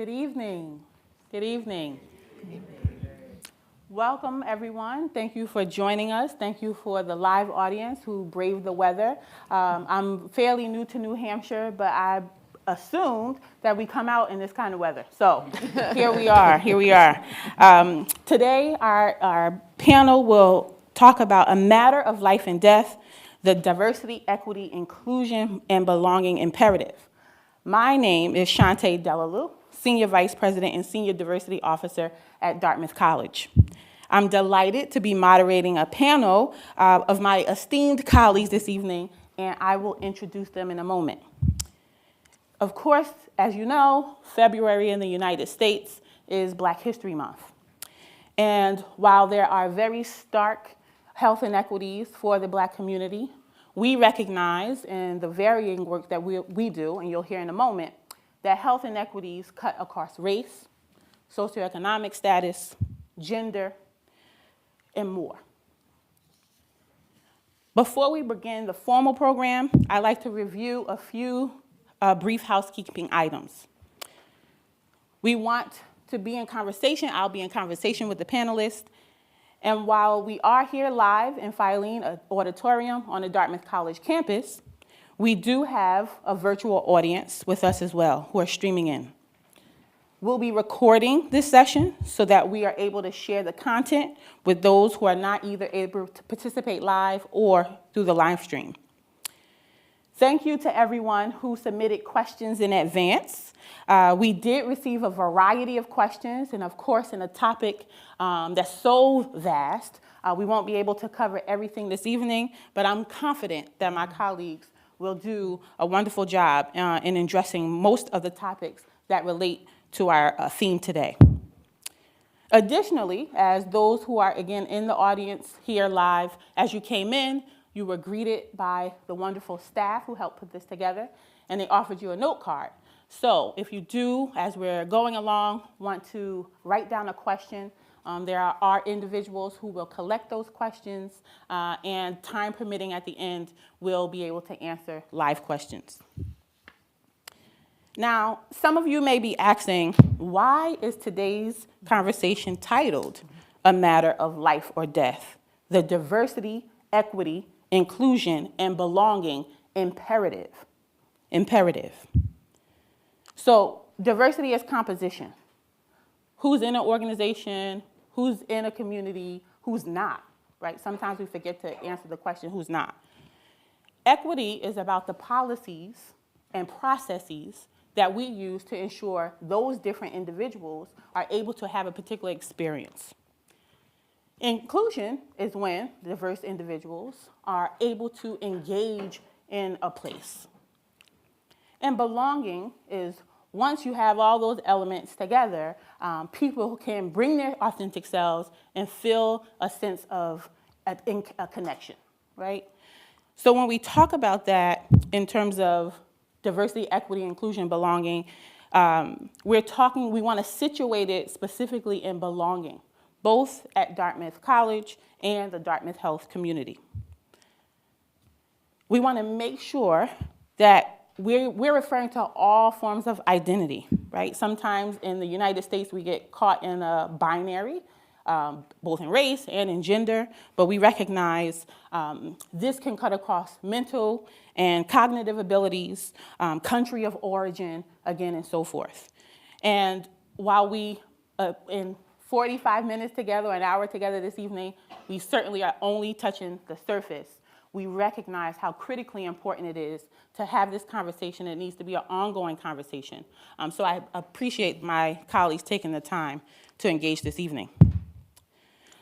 Good evening. Good evening. Welcome, everyone. Thank you for joining us. Thank you for the live audience who braved the weather. I'm fairly new to New Hampshire, but I assumed that we come out in this kind of weather. So here we are. Today, our panel will talk about a matter of life and death, the diversity, equity, inclusion, and belonging imperative. My name is Shantae Delalue, Senior Vice President and Senior Diversity Officer at Dartmouth College. I'm delighted to be moderating a panel of my esteemed colleagues this evening, and I will introduce them in a moment. Of course, as you know, February in the United States is Black History Month. And while there are very stark health inequities for the Black community, we recognize in the varying work that we do, and you'll hear in a moment, that health inequities cut across race, socioeconomic status, gender, and more. Before we begin the formal program, I'd like to review a few brief housekeeping items. We want to be in conversation. I'll be in conversation with the panelists. And while we are here live in Filene Auditorium on the Dartmouth College campus, we do have a virtual audience with us as well who are streaming in. We'll be recording this session so that we are able to share the content with those who are not either able to participate live or through the live stream. Thank you to everyone who submitted questions in advance. We did receive a variety of questions, and of course, in a topic that's so vast, we won't be able to cover everything this evening, but I'm confident that my colleagues will do a wonderful job in addressing most of the topics that relate to our theme today. Additionally, as those who are, again, in the audience here live, as you came in, you were greeted by the wonderful staff who helped put this together, and they offered you a note card. So if you do, as we're going along, want to write down a question, there are individuals who will collect those questions, and time permitting at the end, we'll be able to answer live questions. Now, some of you may be asking, why is today's conversation titled A Matter of Life or Death? The Diversity, Equity, Inclusion, and Belonging Imperative. So diversity is composition. Who's in an organization, who's in a community, who's not, right? Sometimes we forget to answer the question, who's not. Equity is about the policies and processes that we use to ensure those different individuals are able to have a particular experience. Inclusion is when diverse individuals are able to engage in a place. And belonging is once you have all those elements together, people can bring their authentic selves and feel a sense of a connection, right? So when we talk about that in terms of diversity, equity, inclusion, belonging, we want to situate it specifically in belonging, both at Dartmouth College and the Dartmouth Health community. We want to make sure that we're referring to all forms of identity, right? Sometimes in the United States, we get caught in a binary, both in race and in gender, but we recognize this can cut across mental and cognitive abilities, country of origin, again, and so forth. And while we, in 45 minutes together, an hour together this evening, we certainly are only touching the surface. We recognize how critically important it is to have this conversation. It needs to be an ongoing conversation. So I appreciate my colleagues taking the time to engage this evening.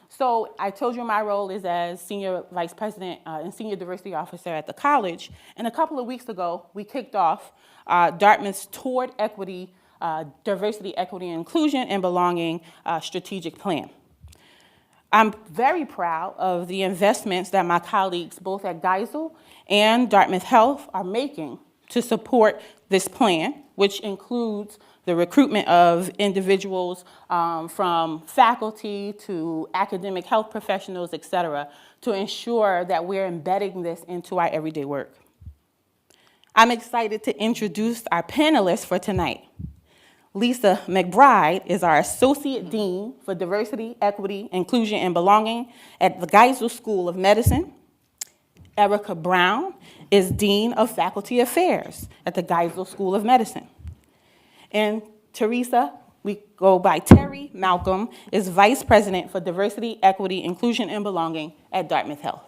So I told you my role is as Senior Vice President and Senior Diversity Officer at the college. And a couple of weeks ago, we kicked off Dartmouth's Toward Equity, Diversity, Equity, Inclusion, and Belonging strategic plan. I'm very proud of the investments that my colleagues, both at Geisel and Dartmouth Health, are making to support this plan, which includes the recruitment of individuals from faculty to academic health professionals, et cetera, to ensure that we're embedding this into our everyday work. I'm excited to introduce our panelists for tonight. Lisa McBride is our Associate Dean for Diversity, Equity, Inclusion, and Belonging at the Geisel School of Medicine. Erica Brown is Dean of Faculty Affairs at the Geisel School of Medicine. And Teresa, we go by Terry Malcolm, is Vice President for Diversity, Equity, Inclusion, and Belonging at Dartmouth Health.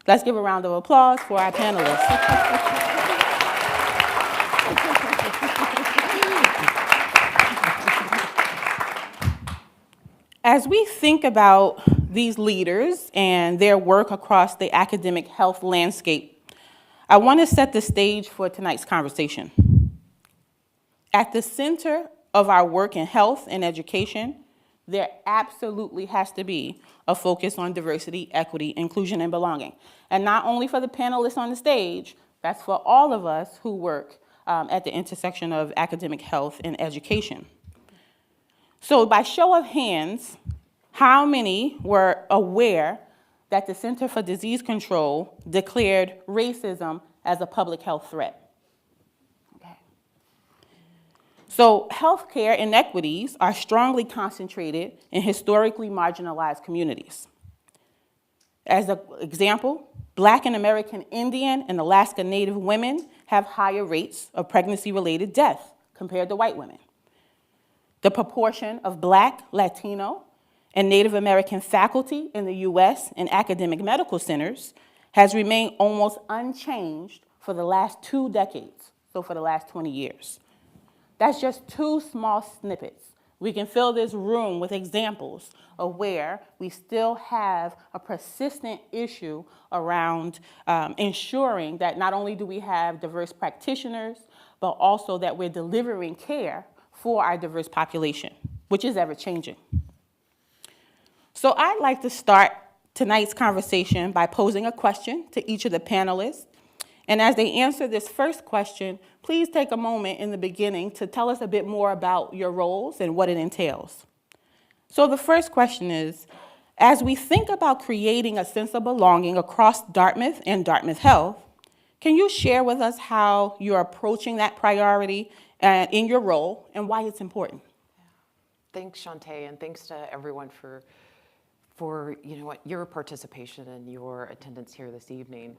Let's give a round of applause for our panelists. As we think about these leaders and their work across the academic health landscape, I want to set the stage for tonight's conversation. At the center of our work in health and education, there absolutely has to be a focus on diversity, equity, inclusion, and belonging. And not only for the panelists on the stage, that's for all of us who work at the intersection of academic health and education. So by show of hands, how many were aware that the Center for Disease Control declared racism as a public health threat? Okay. So healthcare inequities are strongly concentrated in historically marginalized communities. As an example, Black and American Indian and Alaska Native women have higher rates of pregnancy-related death compared to white women. The proportion of Black, Latino, and Native American faculty in the US in academic medical centers has remained almost unchanged for the last 2 decades, so for the last 20 years. That's just 2 small snippets. We can fill this room with examples of where we still have a persistent issue around ensuring that not only do we have diverse practitioners, but also that we're delivering care for our diverse population, which is ever changing. So I'd like to start tonight's conversation by posing a question to each of the panelists. And as they answer this first question, please take a moment in the beginning to tell us a bit more about your roles and what it entails. So the first question is, as we think about creating a sense of belonging across Dartmouth and Dartmouth Health, can you share with us how you're approaching that priority in your role and why it's important? Thanks, Shantae, and thanks to everyone for your participation and your attendance here this evening.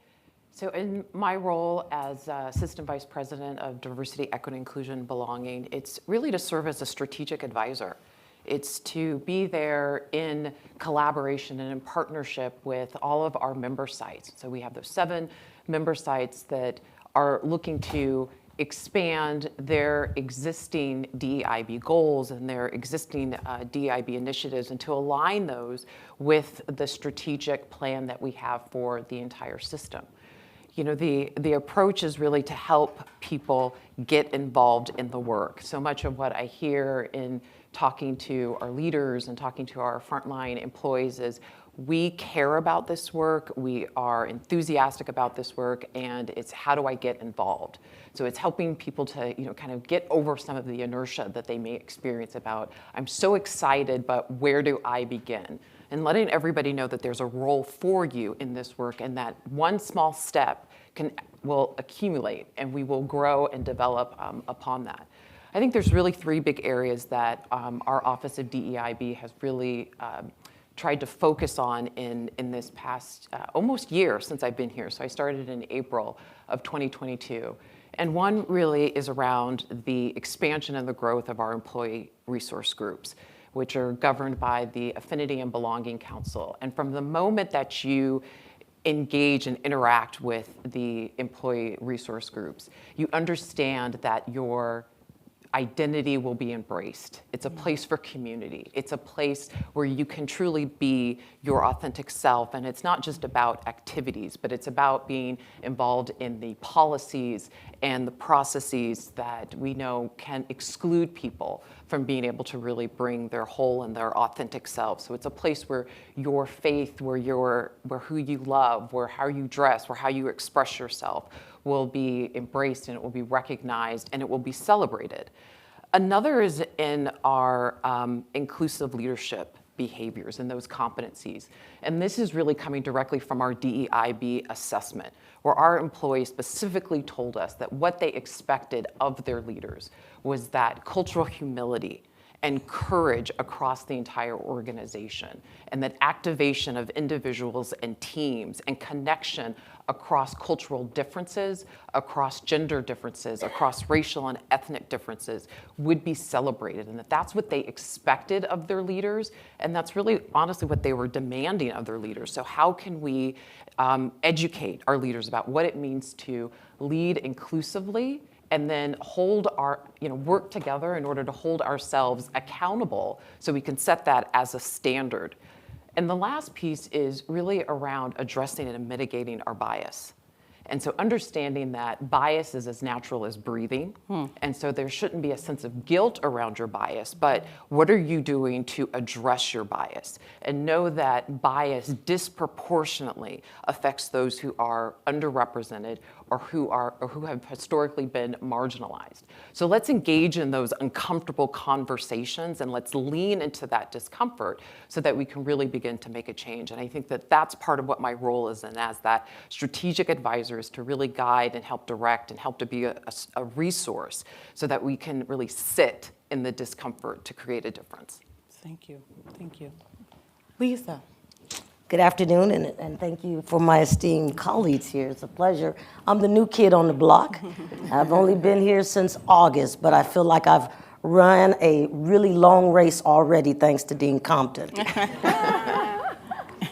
So in my role as Assistant Vice President of Diversity, Equity, Inclusion, Belonging, it's really to serve as a strategic advisor. It's to be there in collaboration and in partnership with all of our member sites. So we have those 7 member sites that are looking to expand their existing DEIB goals and their existing DEIB initiatives and to align those with the strategic plan that we have for the entire system. You know, the approach is really to help people get involved in the work. So much of what I hear in talking to our leaders and talking to our frontline employees is we care about this work, we are enthusiastic about this work, and it's how do I get involved? So it's helping people to, kind of get over some of the inertia that they may experience about, I'm so excited, but where do I begin? And letting everybody know that there's a role for you in this work and that one small step will accumulate and we will grow and develop upon that. I think there's really 3 big areas that our Office of DEIB has really tried to focus on in this past almost year since I've been here. So I started in April of 2022. And one really is around the expansion and the growth of our employee resource groups, which are governed by the Affinity and Belonging Council. And from the moment that you engage and interact with the employee resource groups, you understand that your identity will be embraced. It's a place for community. It's a place where you can truly be your authentic self. And it's not just about activities, but it's about being involved in the policies and the processes that we know can exclude people from being able to really bring their whole and their authentic self. So it's a place where your faith, where who you love, where how you dress, where how you express yourself will be embraced and it will be recognized and it will be celebrated. Another is in our inclusive leadership behaviors and those competencies. And this is really coming directly from our DEIB assessment, where our employees specifically told us that what they expected of their leaders was that cultural humility and courage across the entire organization, and that activation of individuals and teams and connection across cultural differences, across gender differences, across racial and ethnic differences would be celebrated, and that that's what they expected of their leaders, and that's really honestly what they were demanding of their leaders. So how can we educate our leaders about what it means to lead inclusively, and then work together in order to hold ourselves accountable so we can set that as a standard. And the last piece is really around addressing and mitigating our bias. And so understanding that bias is as natural as breathing. And so there shouldn't be a sense of guilt around your bias, but what are you doing to address your bias? And know that bias disproportionately affects those who are underrepresented or who have historically been marginalized. So let's engage in those uncomfortable conversations, and let's lean into that discomfort so that we can really begin to make a change. And I think that that's part of what my role is, and as that strategic advisor, is to really guide and help direct and help to be a resource so that we can really sit in the discomfort to create a difference. Thank you. Thank you. Lisa. Good afternoon, and thank you for my esteemed colleagues here. It's a pleasure. I'm the new kid on the block. I've only been here since August, but I feel like I've run a really long race already, thanks to Dean Compton.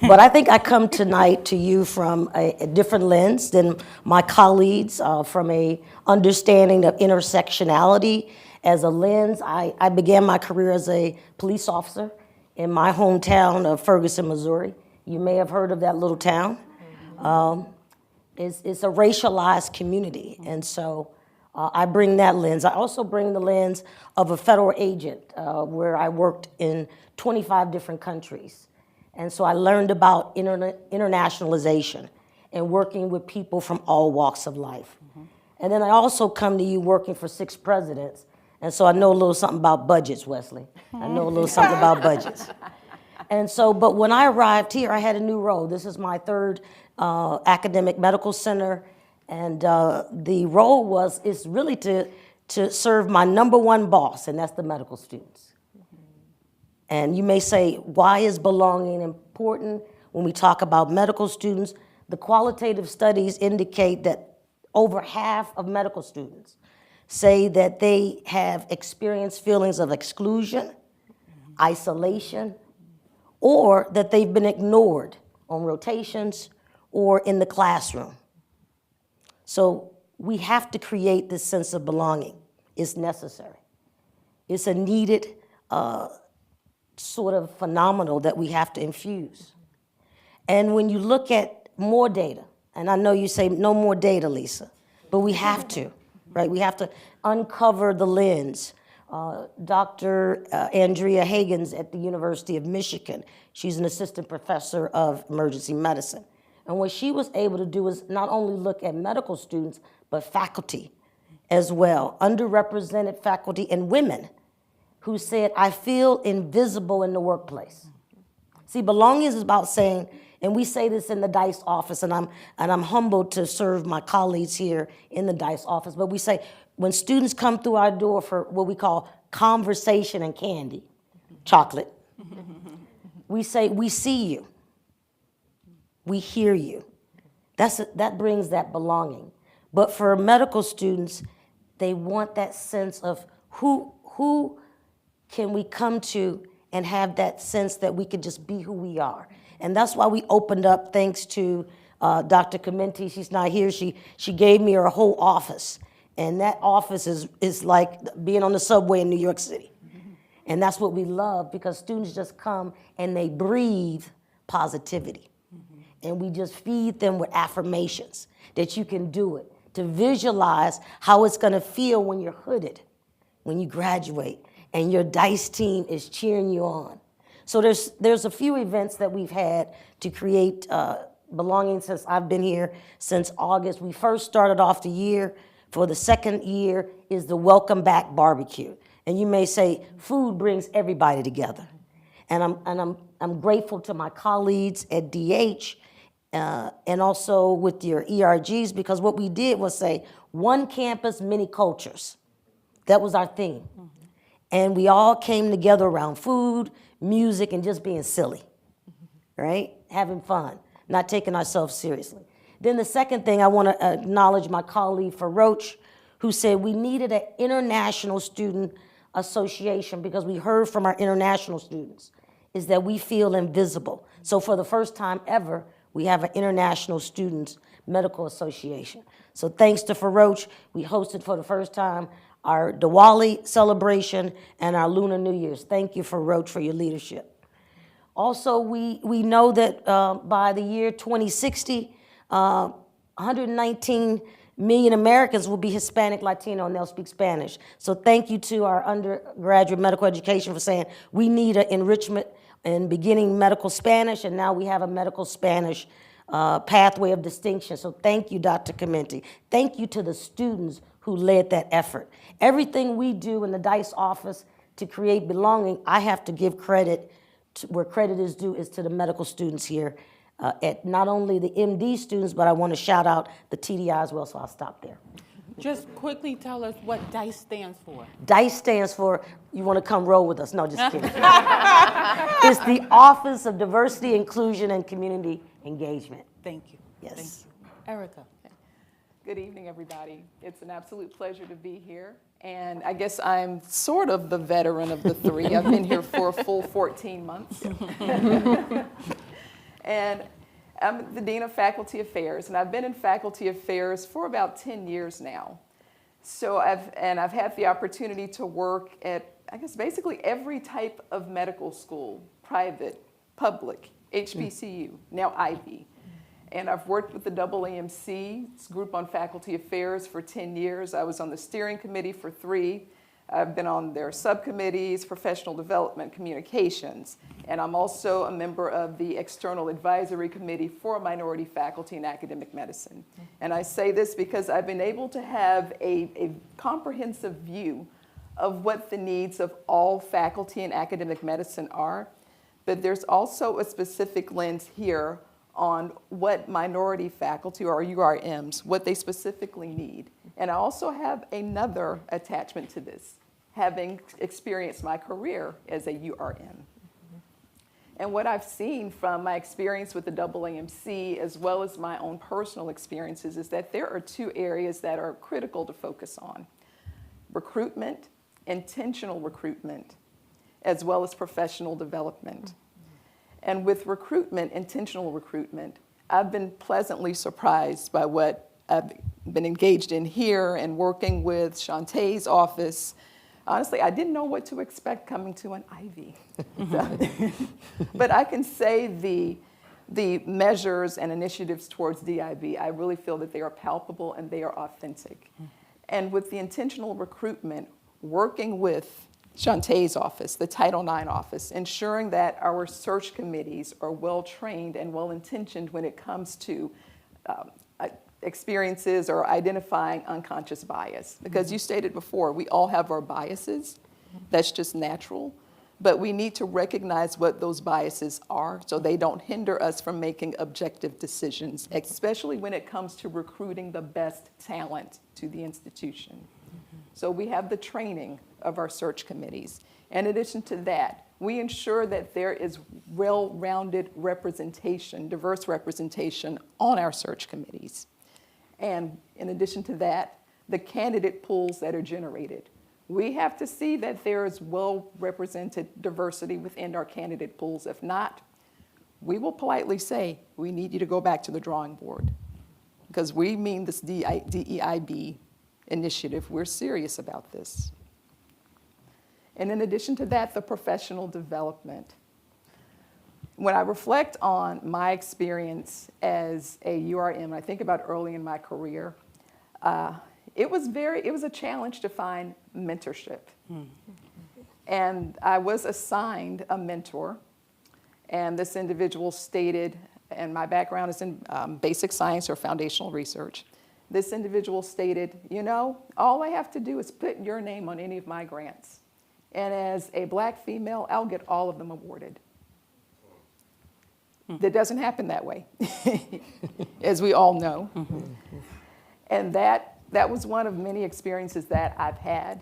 But I think I come tonight to you from a different lens than my colleagues, from a understanding of intersectionality as a lens. I began my career as a police officer in my hometown of Ferguson, Missouri. You may have heard of that little town. It's a racialized community, and so I bring that lens. I also bring the lens of a federal agent where I worked in 25 different countries. And so I learned about internationalization and working with people from all walks of life. And then I also come to you working for 6 presidents, and so I know a little something about budgets, Wesley. I know a little something about budgets. And so, but when I arrived here, I had a new role. This is my 3rd academic medical center, and the role is really to serve my #1 boss, and that's the medical students. And you may say, why is belonging important when we talk about medical students? The qualitative studies indicate that over half of medical students say that they have experienced feelings of exclusion, isolation, or that they've been ignored on rotations or in the classroom. So we have to create this sense of belonging. It's necessary. It's a needed sort of phenomenal that we have to infuse. And when you look at more data, and I know you say no more data, Lisa, but we have to, right? We have to uncover the lens. Dr. Andrea Hagans at the University of Michigan, she's an assistant professor of emergency medicine. And what she was able to do is not only look at medical students, but faculty as well, underrepresented faculty and women who said, I feel invisible in the workplace. See, belonging is about saying, and we say this in the DICE office, and I'm humbled to serve my colleagues here in the DICE office, but we say, when students come through our door for what we call conversation and candy, chocolate, we say, we see you, we hear you. That brings that belonging. But for medical students, they want that sense of who can we come to and have that sense that we could just be who we are. And that's why we opened up, thanks to Dr. Comenti. She's not here. She gave me her whole office. And that office is like being on the subway in New York City. And that's what we love, because students just come and they breathe positivity. And we just feed them with affirmations that you can do it, to visualize how it's gonna feel when you're hooded, when you graduate, and your DICE team is cheering you on. So there's a few events that we've had to create belonging since I've been here since August. We first started off the year. For the 2nd year is the Welcome Back Barbecue. And you may say, food brings everybody together. And I'm grateful to my colleagues at DH and also with your ERGs, because what we did was say, one campus, many cultures. That was our theme. Mm-hmm. And we all came together around food, music, and just being silly, right? Having fun, not taking ourselves seriously. Then the second thing, I want to acknowledge my colleague Faroch, who said we needed an international student association, because we heard from our international students is that we feel invisible. So for the first time ever, we have an international students medical association. So thanks to Faroch, we hosted for the first time our Diwali celebration and our Lunar New Year's. Thank you, Faroch, for your leadership. Also, we know that by the year 2060, 119 million Americans will be Hispanic, Latino, and they'll speak Spanish. So thank you to our undergraduate medical education for saying we need an enrichment in beginning medical Spanish, and now we have a medical Spanish pathway of distinction. So thank you, Dr. Comenti. Thank you to the students who led that effort. Everything we do in the DICE office to create belonging, I have to give credit to where credit is due, is to the medical students here at not only the MD students, but I want to shout out the TDI as well, so I'll stop there. Just quickly tell us what DICE stands for. DICE stands for, you want to come roll with us? No, just kidding. It's the Office of Diversity, Inclusion, and Community Engagement. Thank you. Yes. Thank you. Erica. Good evening, everybody. It's an absolute pleasure to be here. And I guess I'm sort of the veteran of the three. I've been here for a full 14 months. And I'm the Dean of Faculty Affairs, and I've been in Faculty Affairs for about 10 years now. So I've had the opportunity to work at, I guess, basically every type of medical school, private, public, HBCU, now IB. And I've worked with the AAMC group on Faculty Affairs for 10 years. I was on the steering committee for 3. I've been on their subcommittees, professional development, communications, and I'm also a member of the external advisory committee for minority faculty in academic medicine. And I say this because I've been able to have a comprehensive view of what the needs of all faculty in academic medicine are, but there's also a specific lens here on what minority faculty, or URMs, what they specifically need. And I also have another attachment to this, having experienced my career as a URM. And what I've seen from my experience with the AAMC, as well as my own personal experiences, is that there are 2 areas that are critical to focus on: recruitment, intentional recruitment, as well as professional development. And with recruitment, intentional recruitment, I've been pleasantly surprised by what I've been engaged in here and working with Shantae's office. Honestly, I didn't know what to expect coming to an Ivy. But I can say the measures and initiatives towards DEIB, I really feel that they are palpable and they are authentic. And with the intentional recruitment, working with Shantae's office, the Title IX office, ensuring that our search committees are well-trained and well-intentioned when it comes to experiences or identifying unconscious bias. Because you stated before, we all have our biases. That's just natural. But we need to recognize what those biases are so they don't hinder us from making objective decisions, especially when it comes to recruiting the best talent to the institution. So we have the training of our search committees. In addition to that, we ensure that there is well-rounded representation, diverse representation on our search committees. And in addition to that, the candidate pools that are generated. We have to see that there is well-represented diversity within our candidate pools. If not, we will politely say, we need you to go back to the drawing board. Because we mean this DEIB initiative, we're serious about this. And in addition to that, the professional development. When I reflect on my experience as a URM, I think about early in my career, it was a challenge to find mentorship. And I was assigned a mentor, and this individual stated, and my background is in basic science or foundational research. This individual stated, you know, all I have to do is put your name on any of my grants. And as a Black female, I'll get all of them awarded. that doesn't happen that way, as we all know. And that was one of many experiences that I've had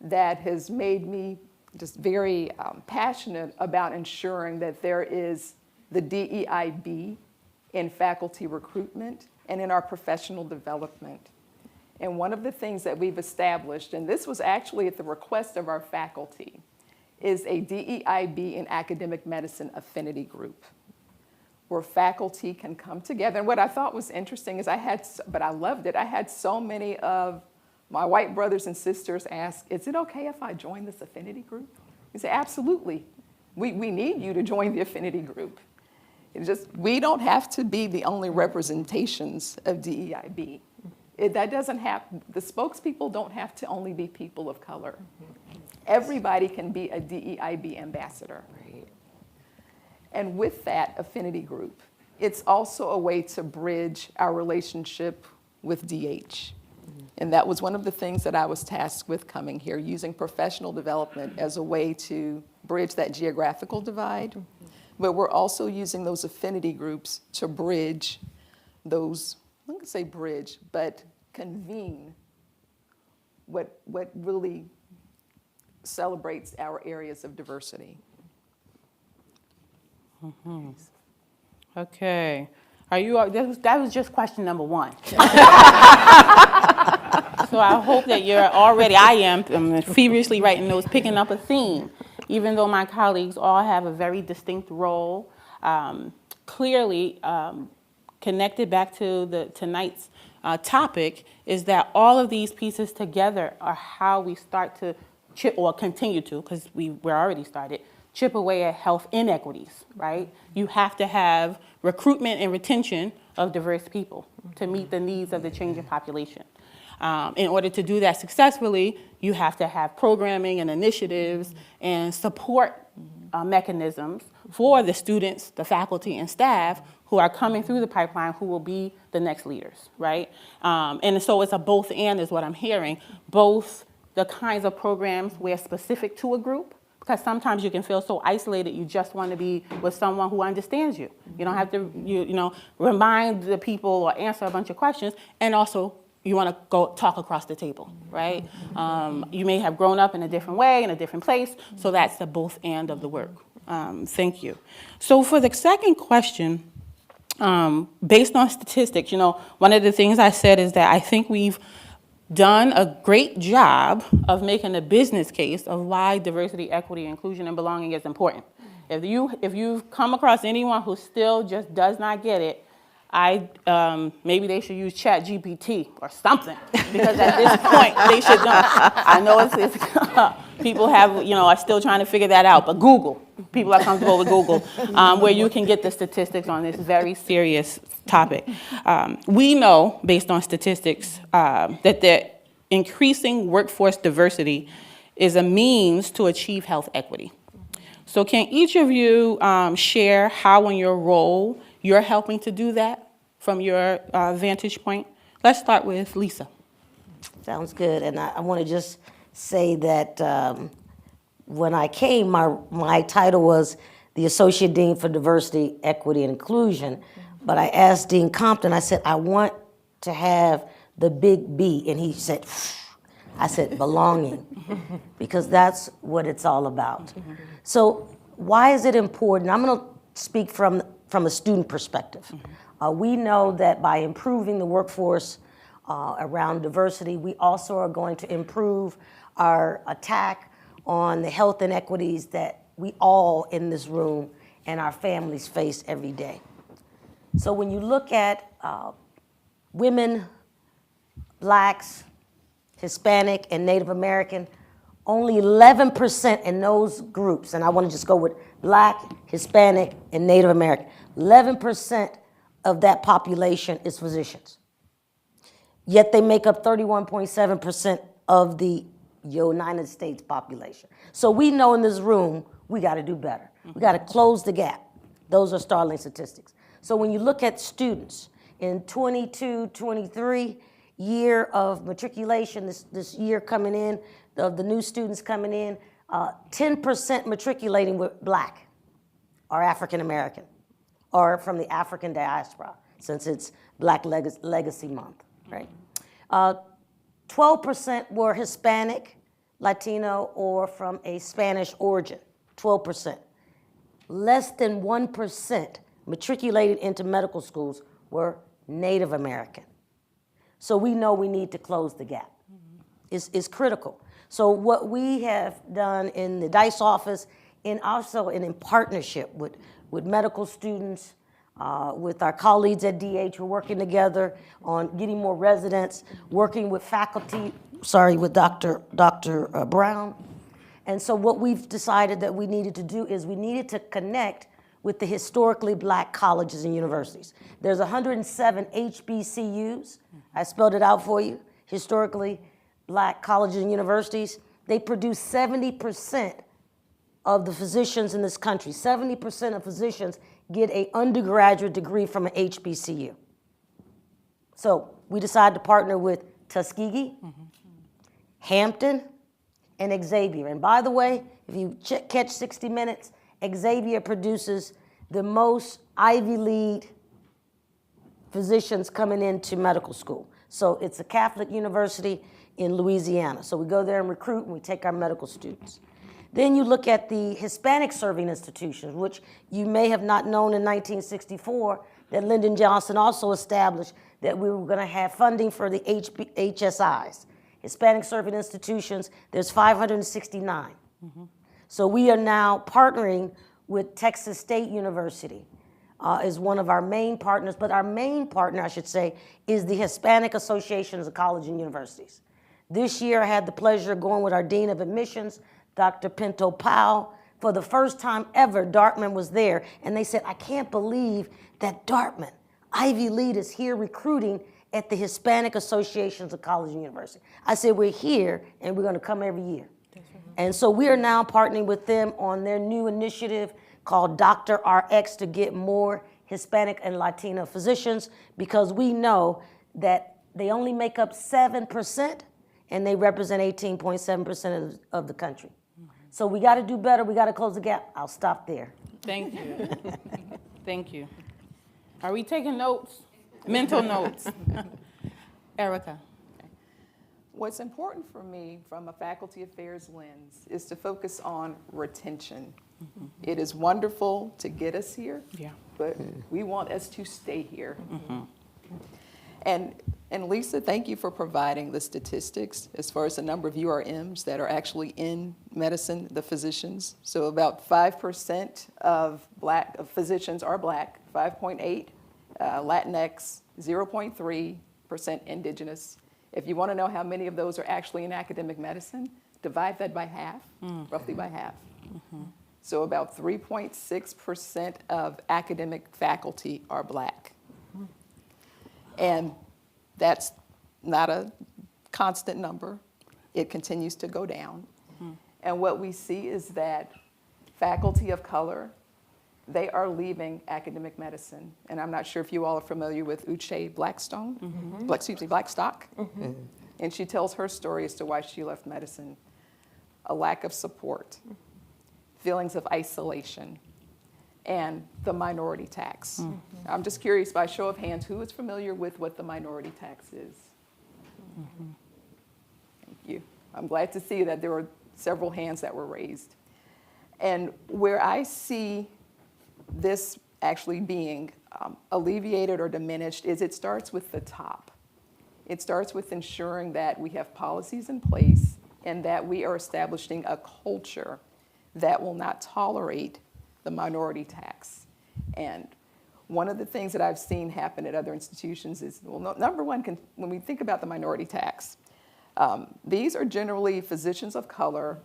that has made me just very passionate about ensuring that there is the DEIB in faculty recruitment and in our professional development. And one of the things that we've established, and this was actually at the request of our faculty, is a DEIB in academic medicine affinity group where faculty can come together. And what I thought was interesting is but I loved it, I had so many of my white brothers and sisters ask, is it okay if I join this affinity group? We say, absolutely. We need you to join the affinity group. It's just, we don't have to be the only representations of DEIB. That doesn't have, the spokespeople don't have to only be people of color. Everybody can be a DEIB ambassador. Right. And with that affinity group, it's also a way to bridge our relationship with DH. And that was one of the things that I was tasked with coming here, using professional development as a way to bridge that geographical divide. But we're also using those affinity groups to bridge those, I'm not gonna say bridge, but convene what really celebrates our areas of diversity. Okay. Are you, that was just question number one. So I hope that you're already, I'm feverishly writing notes, picking up a theme, even though my colleagues all have a very distinct role, clearly connected back to tonight's topic is that all of these pieces together are how we start to chip, or continue to, because we're already started, chip away at health inequities, right? You have to have recruitment and retention of diverse people to meet the needs of the changing population. In order to do that successfully, you have to have programming and initiatives and support mechanisms for the students, the faculty, and staff who are coming through the pipeline who will be the next leaders, right? And so it's a both and is what I'm hearing. Both the kinds of programs where specific to a group, because sometimes you can feel so isolated you just want to be with someone who understands you. You don't have to, you know, remind the people or answer a bunch of questions, and also you want to go talk across the table, right? You may have grown up in a different way, in a different place, so that's the both and of the work. Thank you. So for the second question, based on statistics, you know, one of the things I said is that I think we've done a great job of making a business case of why diversity, equity, inclusion, and belonging is important. If you've come across anyone who still just does not get it, maybe they should use ChatGPT or something, because at this point they should know. I know it's people have, you know, are still trying to figure that out, but Google. People are comfortable with Google, where you can get the statistics on this very serious topic. We know, based on statistics, that the increasing workforce diversity is a means to achieve health equity. So can each of you share how in your role you're helping to do that from your vantage point? Let's start with Lisa. Sounds good. And I want to just say that when I came, my title was the Associate Dean for Diversity, Equity, and Inclusion. But I asked Dean Compton, I said, I want to have the big B. And he said, I said, belonging, because that's what it's all about. So why is it important? I'm going to speak from a student perspective. We know that by improving the workforce around diversity, we also are going to improve our attack on the health inequities that we all in this room and our families face every day. So when you look at women, blacks, Hispanic, and Native American, only 11% in those groups, and I want to just go with black, Hispanic, and Native American, 11% of that population is physicians. Yet they make up 31.7% of the United States population. So we know in this room, we got to do better. We got to close the gap. Those are startling statistics. So when you look at students in 22-23 year of matriculation, this year coming in, of the new students coming in, 10% matriculating with black or African American. are from the African diaspora, since it's Black Legacy Month, right? 12% were Hispanic, Latino, or from a Spanish origin, 12%. Less than 1% matriculated into medical schools were Native American. So we know we need to close the gap. It's critical. So what we have done in the DICE office, and also in partnership with medical students, with our colleagues at DH, we're working together on getting more residents, working with faculty, with Dr. Brown. And so what we've decided that we needed to do is we needed to connect with the historically Black colleges and universities. There's 107 HBCUs. I spelled it out for you, historically Black colleges and universities. They produce 70% of the physicians in this country. 70% of physicians get an undergraduate degree from an HBCU. So we decided to partner with Tuskegee, Hampton, and Xavier. And by the way, if you catch 60 Minutes, Xavier produces the most Ivy League physicians coming into medical school. So it's a Catholic university in Louisiana. So we go there and recruit, and we take our medical students. Then you look at the Hispanic serving institutions, which you may have not known in 1964, that Lyndon Johnson also established that we were going to have funding for the HSIs. Hispanic serving institutions, there's 569. So we are now partnering with Texas State University is one of our main partners, but our main partner, I should say, is the Hispanic Associations of Colleges and Universities. This year I had the pleasure of going with our Dean of Admissions, Dr. Pinto Powell. For the first time ever, Dartmouth was there, and they said, I can't believe that Dartmouth, Ivy League, is here recruiting at the Hispanic Associations of College and University. I said, we're here, and we're gonna come every year. And so we are now partnering with them on their new initiative called Dr. RX to get more Hispanic and Latino physicians, because we know that they only make up 7% and they represent 18.7% of the country. So we gotta do better, we gotta close the gap. I'll stop there. Thank you. Thank you. Are we taking notes? Mental notes. Erica. What's important for me from a faculty affairs lens is to focus on retention. It is wonderful to get us here, but we want us to stay here. And Lisa, thank you for providing the statistics as far as the number of URMs that are actually in medicine, the physicians. So about 5% of physicians are Black, 5.8 Latinx, 0.3% Indigenous. If you want to know how many of those are actually in academic medicine, divide that by half, roughly by half. So about 3.6% of academic faculty are Black. And that's not a constant number. It continues to go down. And what we see is that faculty of color, they are leaving academic medicine. And I'm not sure if you all are familiar with Uche Blackstock. And she tells her story as to why she left medicine. A lack of support, feelings of isolation, and the minority tax. I'm just curious, by show of hands, who is familiar with what the minority tax is? Thank you. I'm glad to see that there were several hands that were raised. And where I see this actually being alleviated or diminished is it starts with the top. It starts with ensuring that we have policies in place and that we are establishing a culture that will not tolerate the minority tax. And one of the things that I've seen happen at other institutions is, well, number one, when we think about the minority tax, these are generally physicians of color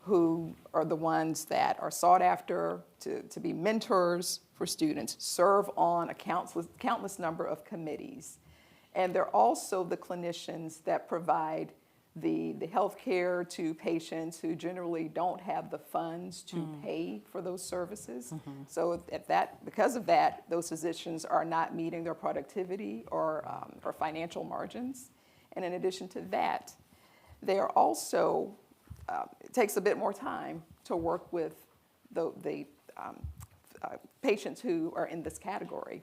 who are the ones that are sought after to be mentors for students, serve on a countless number of committees. And they're also the clinicians that provide the health care to patients who generally don't have the funds to pay for those services. So because of that, those physicians are not meeting their productivity or financial margins. And in addition to that, they are also, it takes a bit more time to work with the patients who are in this category.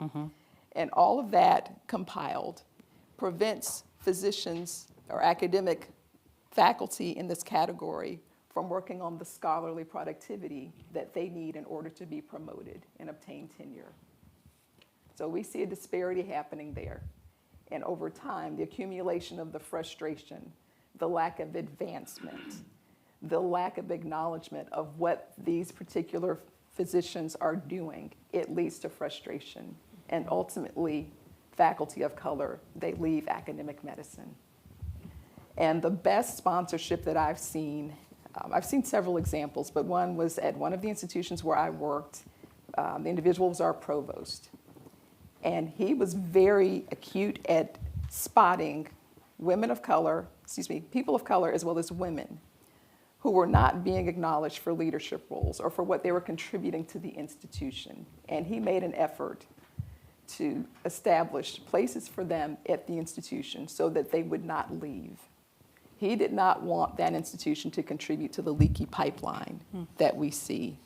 And all of that compiled prevents physicians or academic faculty in this category from working on the scholarly productivity that they need in order to be promoted and obtain tenure. So we see a disparity happening there. And over time, the accumulation of the frustration, the lack of advancement, the lack of acknowledgement of what these particular physicians are doing, it leads to frustration. And ultimately, faculty of color, they leave academic medicine. And the best sponsorship that I've seen several examples, but one was at one of the institutions where I worked. The individual was our provost. And he was very acute at spotting people of color as well as women who were not being acknowledged for leadership roles or for what they were contributing to the institution. And he made an effort to establish places for them at the institution so that they would not leave. He did not want that institution to contribute to the leaky pipeline that we see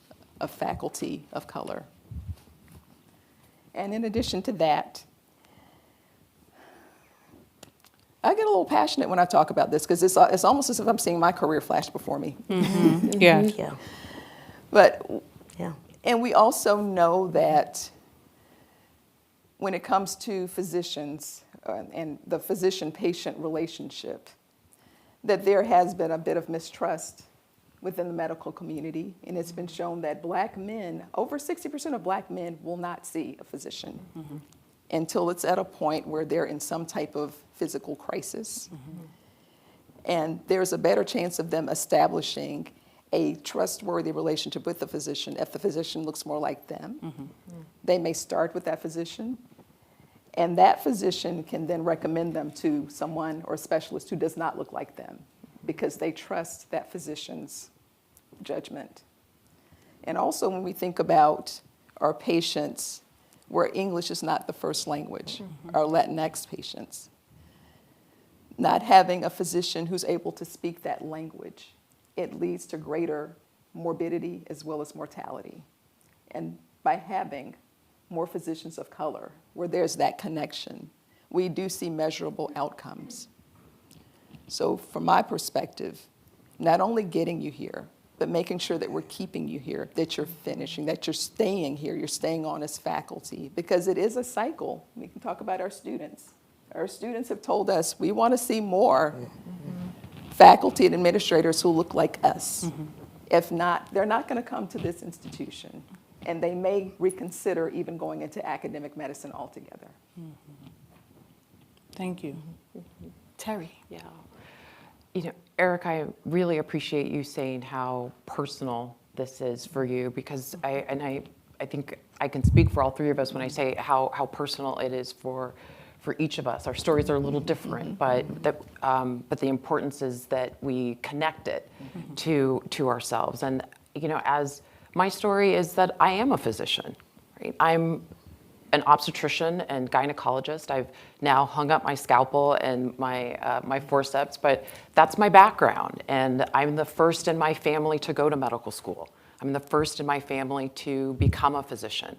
of faculty of color. And in addition to that, I get a little passionate when I talk about this because it's almost as if I'm seeing my career flash before me. Yeah. Yeah. But, Yeah. and we also know that when it comes to physicians and the physician-patient relationship, that there has been a bit of mistrust within the medical community, and it's been shown that Black men, over 60% of Black men will not see a physician until it's at a point where they're in some type of physical crisis. And there's a better chance of them establishing a trustworthy relationship with the physician if the physician looks more like them. They may start with that physician, and that physician can then recommend them to someone or a specialist who does not look like them because they trust that physician's judgment. And also when we think about our patients where English is not the first language, our Latinx patients, not having a physician who's able to speak that language, it leads to greater morbidity as well as mortality. And by having more physicians of color, where there's that connection, we do see measurable outcomes. So from my perspective, not only getting you here, but making sure that we're keeping you here, that you're finishing, that you're staying here, you're staying on as faculty, because it is a cycle. We can talk about our students. Our students have told us we want to see more faculty and administrators who look like us. If not, they're not going to come to this institution, and they may reconsider even going into academic medicine altogether. Thank you. Terry. Yeah. You know, Eric, I really appreciate you saying how personal this is for you, because I think I can speak for all three of us when I say how personal it is for each of us. Our stories are a little different, but the importance is that we connect it to ourselves. And you know, as my story is that I am a physician, right? I'm an obstetrician and gynecologist. I've now hung up my scalpel and my forceps, but that's my background. And I'm the first in my family to go to medical school. I'm the first in my family to become a physician.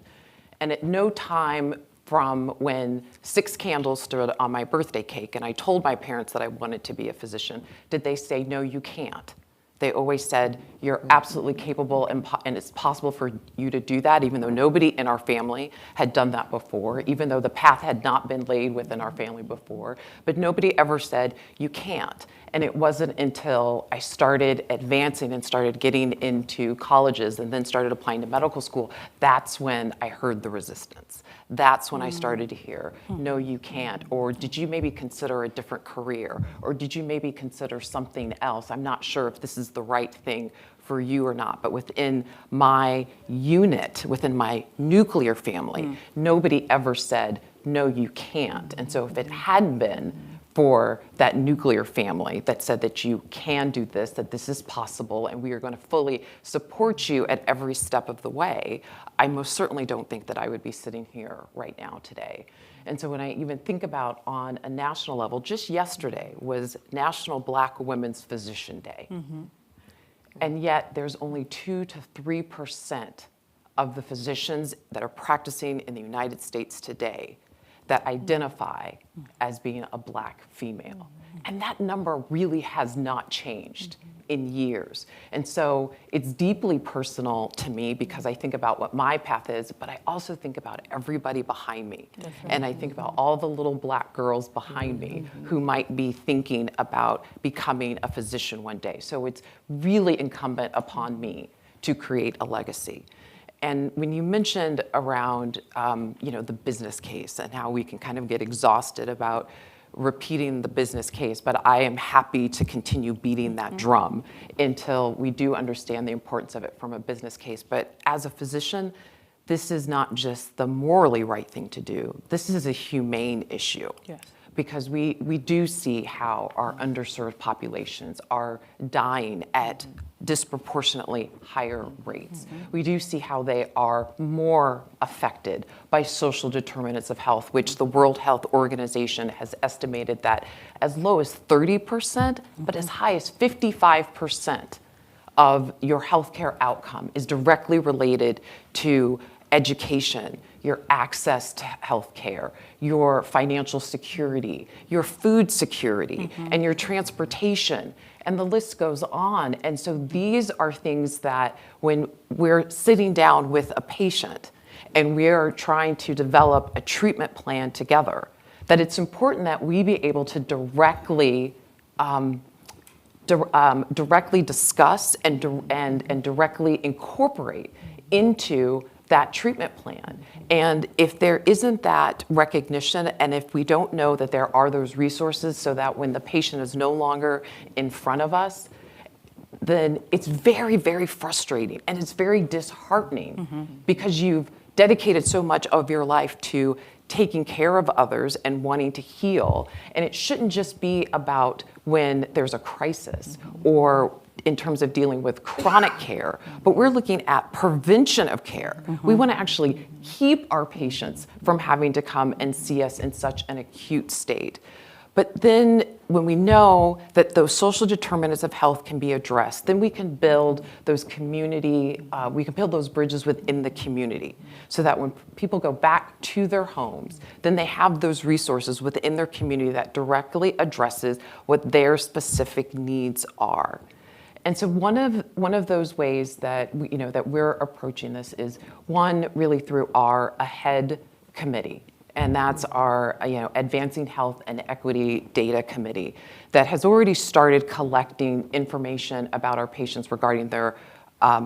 And at no time from when 6 candles stood on my birthday cake and I told my parents that I wanted to be a physician, did they say, no, you can't. They always said, you're absolutely capable and it's possible for you to do that, even though nobody in our family had done that before, even though the path had not been laid within our family before. But nobody ever said, you can't. And it wasn't until I started advancing and started getting into colleges and then started applying to medical school, that's when I heard the resistance. That's when I started to hear, no, you can't. Or did you maybe consider a different career? Or did you maybe consider something else? I'm not sure if this is the right thing for you or not. But within my unit, within my nuclear family, nobody ever said, no, you can't. And so if it hadn't been for that nuclear family that said that you can do this, that this is possible, and we are going to fully support you at every step of the way, I most certainly don't think that I would be sitting here right now today. And so when I even think about on a national level, just yesterday was National Black Women's Physician Day. And yet there's only 2 to 3% of the physicians that are practicing in the United States today that identify as being a Black female. And that number really has not changed in years. And so it's deeply personal to me because I think about what my path is, but I also think about everybody behind me. And I think about all the little Black girls behind me who might be thinking about becoming a physician one day. So it's really incumbent upon me to create a legacy. And when you mentioned around, the business case and how we can kind of get exhausted about repeating the business case, but I am happy to continue beating that drum until we do understand the importance of it from a business case. But as a physician, this is not just the morally right thing to do. This is a humane issue. Yes. Because we do see how our underserved populations are dying at disproportionately higher rates. We do see how they are more affected by social determinants of health, which the World Health Organization has estimated that as low as 30%, but as high as 55% of your healthcare outcome is directly related to education, your access to healthcare, your financial security, your food security, and your transportation. And the list goes on. And so these are things that when we're sitting down with a patient and we're trying to develop a treatment plan together, that it's important that we be able to directly discuss and directly incorporate into that treatment plan. And if there isn't that recognition, and if we don't know that there are those resources so that when the patient is no longer in front of us, then it's very, very frustrating and it's very disheartening because you've dedicated so much of your life to taking care of others and wanting to heal. And it shouldn't just be about when there's a crisis or in terms of dealing with chronic care, but we're looking at prevention of care. We want to actually keep our patients from having to come and see us in such an acute state. But then when we know that those social determinants of health can be addressed, then we can build those we can build those bridges within the community so that when people go back to their homes, then they have those resources within their community that directly addresses what their specific needs are. And so one of those ways that we're approaching this is one really through our AHEAD committee, and that's our Advancing Health and Equity Data Committee that has already started collecting information about our patients regarding their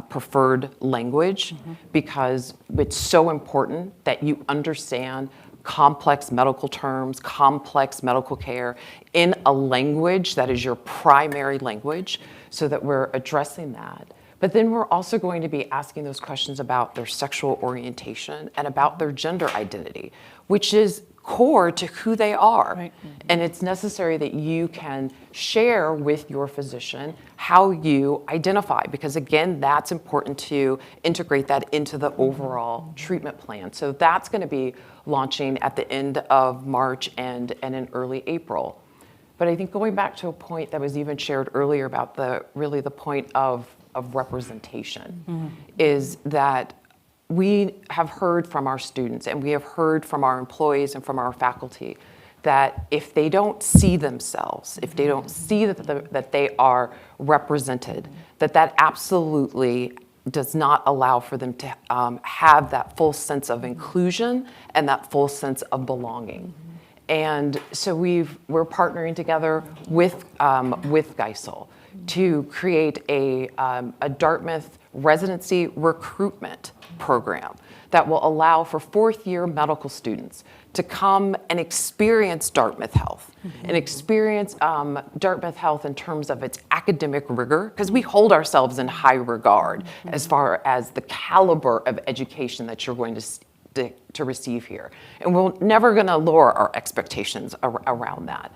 preferred language, because it's so important that you understand complex medical terms, complex medical care in a language that is your primary language, so that we're addressing that. But then we're also going to be asking those questions about their sexual orientation and about their gender identity, which is core to who they are. Right. And it's necessary that you can share with your physician how you identify, because again, that's important to integrate that into the overall treatment plan. So that's going to be launching at the end of March and in early April. But I think going back to a point that was even shared earlier about the point of representation is that we have heard from our students and we have heard from our employees and from our faculty that if they don't see themselves, if they don't see that they are represented, that absolutely does not allow for them to have that full sense of inclusion and that full sense of belonging. And so we're partnering together with Geisel to create a Dartmouth residency recruitment program that will allow for fourth-year medical students to come and experience Dartmouth Health and experience Dartmouth Health in terms of its academic rigor, because we hold ourselves in high regard as far as the caliber of education that you're going to receive here. And we're never going to lower our expectations around that.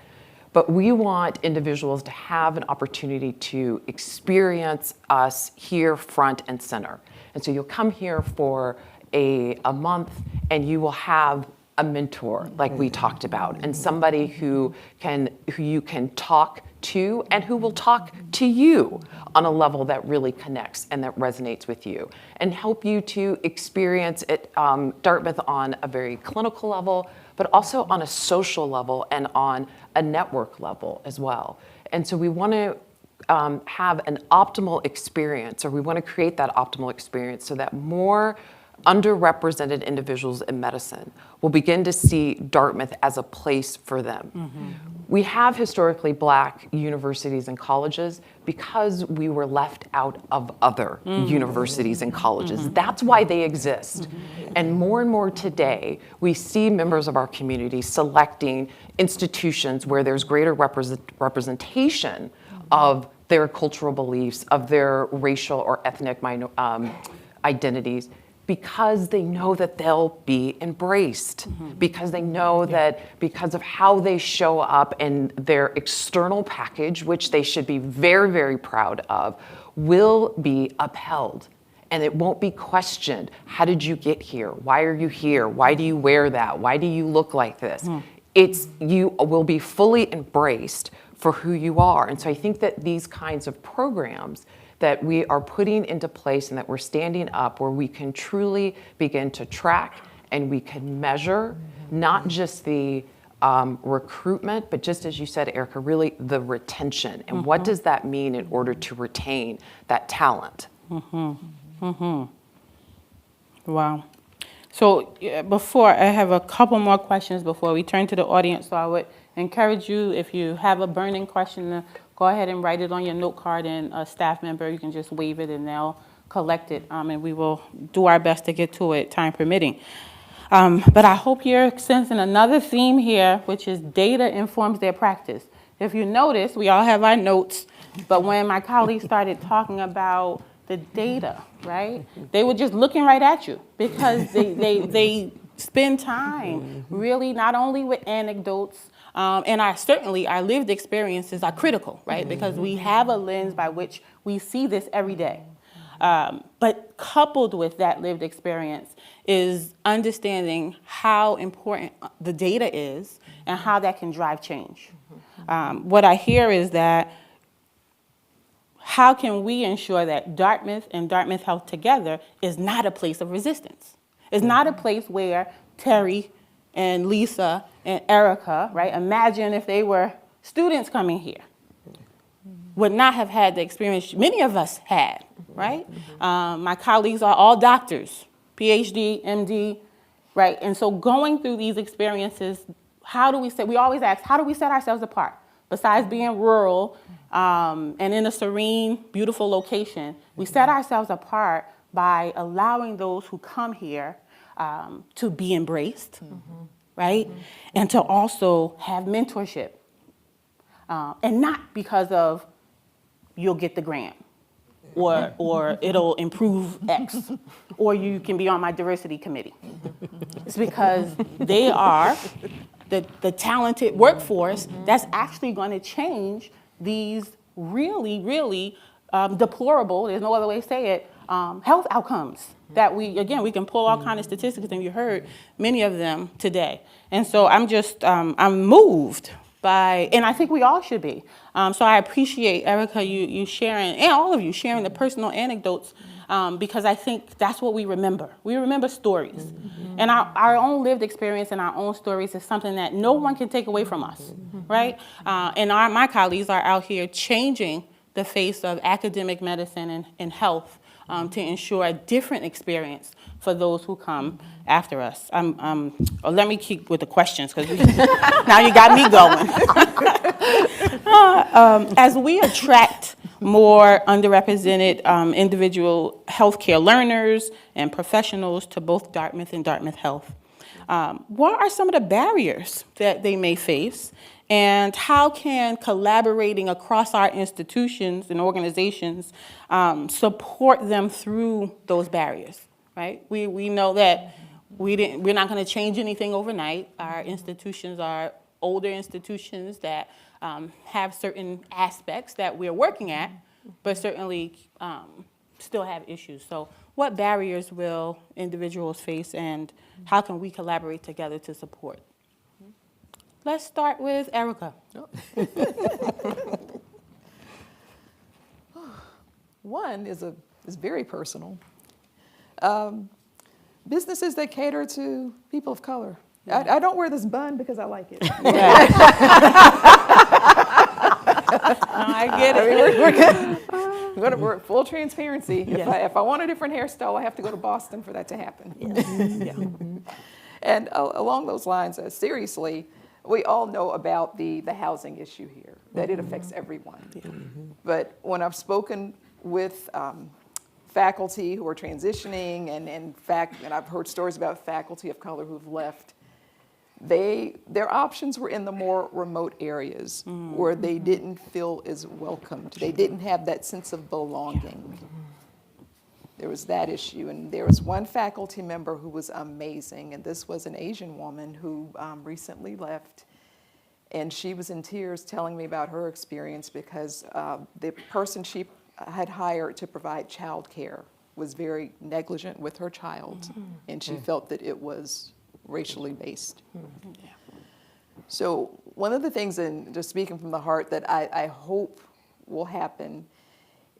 But we want individuals to have an opportunity to experience us here front and center. And so you'll come here for a month and you will have a mentor like we talked about, and somebody who you can talk to and who will talk to you on a level that really connects and that resonates with you, and help you to experience it, Dartmouth on a very clinical level, but also on a social level and on a network level as well. And so we want to have an optimal experience, or we want to create that optimal experience so that more underrepresented individuals in medicine will begin to see Dartmouth as a place for them. Mm-hmm. We have historically Black universities and colleges because we were left out of other universities and colleges. Mm-hmm. That's why they exist. Mm-hmm. And more today, we see members of our community selecting institutions where there's greater representation of their cultural beliefs, of their racial or ethnic identities, because they know that they'll be embraced, because they know that because of how they show up and their external package, which they should be very, very proud of, will be upheld. And it won't be questioned. How did you get here? Why are you here? Why do you wear that? Why do you look like this? You will be fully embraced for who you are. And so I think that these kinds of programs that we are putting into place and that we're standing up, where we can truly begin to track and we can measure not just the recruitment, but just as you said, Erica, really the retention. And what does that mean in order to retain that talent? Wow. So before, I have a couple more questions before we turn to the audience. So I would encourage you, if you have a burning question, to go ahead and write it on your note card, and a staff member, you can just wave it and they'll collect it, and we will do our best to get to it, time permitting. But I hope you're sensing another theme here, which is data informs their practice. If you notice, we all have our notes, but when my colleagues started talking about the data, right, they were just looking right at you, because they spend time really not only with anecdotes, and our lived experiences are critical, right? Because we have a lens by which we see this every day. But coupled with that lived experience is understanding how important the data is and how that can drive change. What I hear is that how can we ensure that Dartmouth and Dartmouth Health together is not a place of resistance? It's not a place where Terry and Lisa and Erica, right, imagine if they were students coming here, would not have had the experience many of us had, right? My colleagues are all doctors, PhD, MD, right? And so going through these experiences, we always ask, how do we set ourselves apart? Besides being rural and in a serene, beautiful location, we set ourselves apart by allowing those who come here to be embraced, right? And to also have mentorship. And not because of you'll get the grant or it'll improve X, or you can be on my diversity committee. It's because they are the talented workforce that's actually going to change these really, really deplorable, there's no other way to say it, health outcomes that we can pull all kinds of statistics, and you heard many of them today. And so I'm moved by, and I think we all should be. So I appreciate, Erica, you sharing, and all of you sharing the personal anecdotes, because I think that's what we remember. We remember stories. And our own lived experience and our own stories is something that no one can take away from us, right? And my colleagues are out here changing the face of academic medicine and health to ensure a different experience for those who come after us. Let me keep with the questions, because now you got me going. As we attract more underrepresented individual healthcare learners and professionals to both Dartmouth and Dartmouth Health, what are some of the barriers that they may face, and how can collaborating across our institutions and organizations support them through those barriers, right? We know that we're not going to change anything overnight. Our institutions are older institutions that have certain aspects that we're working at, but certainly still have issues. So what barriers will individuals face, and how can we collaborate together to support? Let's start with Erica. One is very personal. Businesses that cater to people of color. I don't wear this bun because I like it. I get it. We're full transparency. If I want a different hairstyle, I have to go to Boston for that to happen. And along those lines, seriously, we all know about the housing issue here, that it affects everyone. But when I've spoken with faculty who are transitioning, and I've heard stories about faculty of color who've left, their options were in the more remote areas where they didn't feel as welcomed. They didn't have that sense of belonging. There was that issue, and there was one faculty member who was amazing, and this was an Asian woman who recently left, and she was in tears telling me about her experience because the person she had hired to provide child care was very negligent with her child, and she felt that it was racially based. So one of the things, and just speaking from the heart, that I hope will happen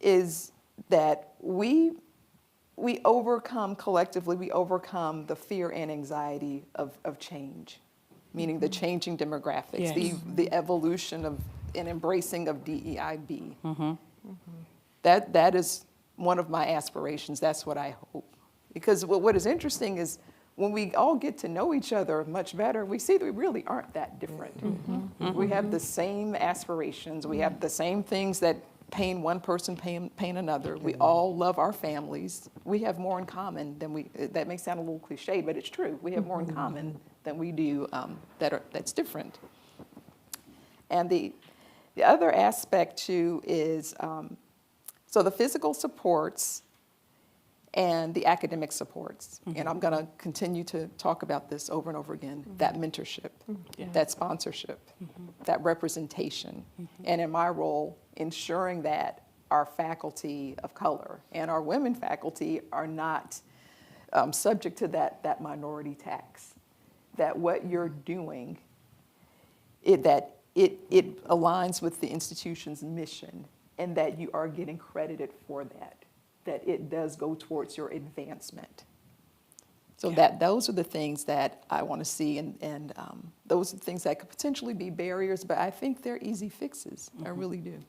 is that we overcome collectively, we overcome the fear and anxiety of change, meaning the changing demographics, the evolution of and embracing of DEIB. That is one of my aspirations. That's what I hope. Because what is interesting is when we all get to know each other much better, we see that we really aren't that different. We have the same aspirations. We have the same things that pain one person, pain another. We all love our families. We have more in common than that may sound a little cliche, but it's true. We have more in common than we do that's different. And the other aspect too is, so the physical supports and the academic supports. And I'm gonna continue to talk about this over and over again, that mentorship, that sponsorship, that representation. And in my role, ensuring that our faculty of color and our women faculty are not subject to that minority tax. That what you're doing, it aligns with the institution's mission, and that you are getting credited for that it does go towards your advancement. So those are the things that I want to see, and those are the things that could potentially be barriers, but I think they're easy fixes. I really do.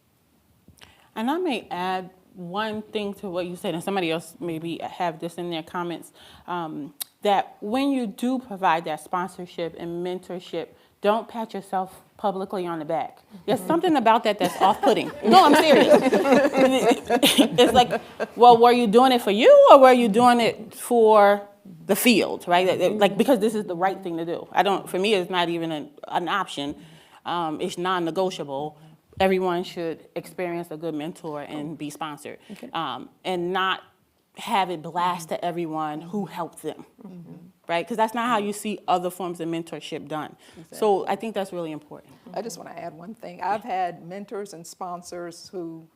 And I may add one thing to what you said, and somebody else maybe have this in their comments, that when you do provide that sponsorship and mentorship, don't pat yourself publicly on the back. There's something about that's off-putting. No, I'm serious. It's like, well, were you doing it for you, or were you doing it for the field, right? Like, because this is the right thing to do. For me, it's not even an option. It's non-negotiable. Everyone should experience a good mentor and be sponsored, and not have it blast to everyone who helped them, right? Because that's not how you see other forms of mentorship done. Exactly. So I think that's really important. I just want to add one thing. I've had mentors and sponsors who,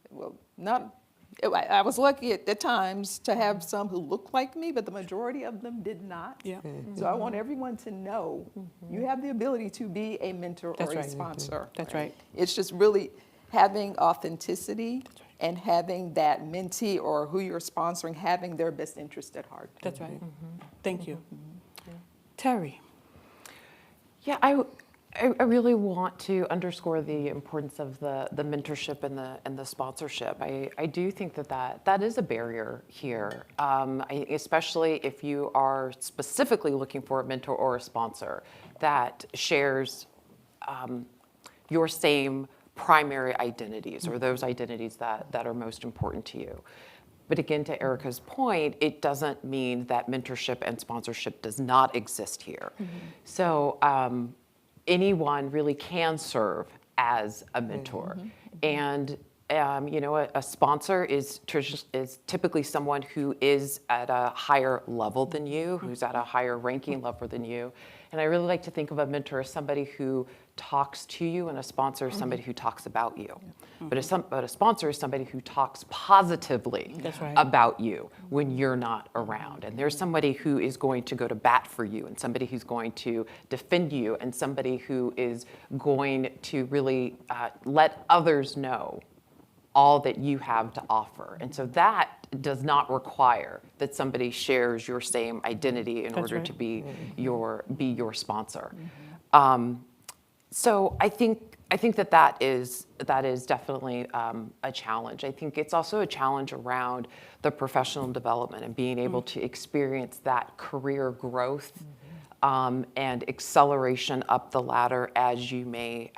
I was lucky at times to have some who looked like me, but the majority of them did not. So I want everyone to know you have the ability to be a mentor or a sponsor. That's right. It's just really having authenticity and having that mentee or who you're sponsoring having their best interest at heart. That's right. Thank you. Terry. Yeah, I really want to underscore the importance of the mentorship and the sponsorship. I do think that is a barrier here, especially if you are specifically looking for a mentor or a sponsor that shares your same primary identities, or those identities that are most important to you. But again, to Erica's point, it doesn't mean that mentorship and sponsorship does not exist here. So anyone really can serve as a mentor. And a sponsor is typically someone who is at a higher level than you, who's at a higher ranking level than you. And I really like to think of a mentor as somebody who talks to you, and a sponsor is somebody who talks about you. But a sponsor is somebody who talks positively about you when you're not around. And there's somebody who is going to go to bat for you, and somebody who's going to defend you, and somebody who is going to really let others know all that you have to offer. And so that does not require that somebody shares your same identity in order to be your sponsor. So I think that is definitely a challenge. I think it's also a challenge around the professional development and being able to experience that career growth and acceleration up the ladder as you may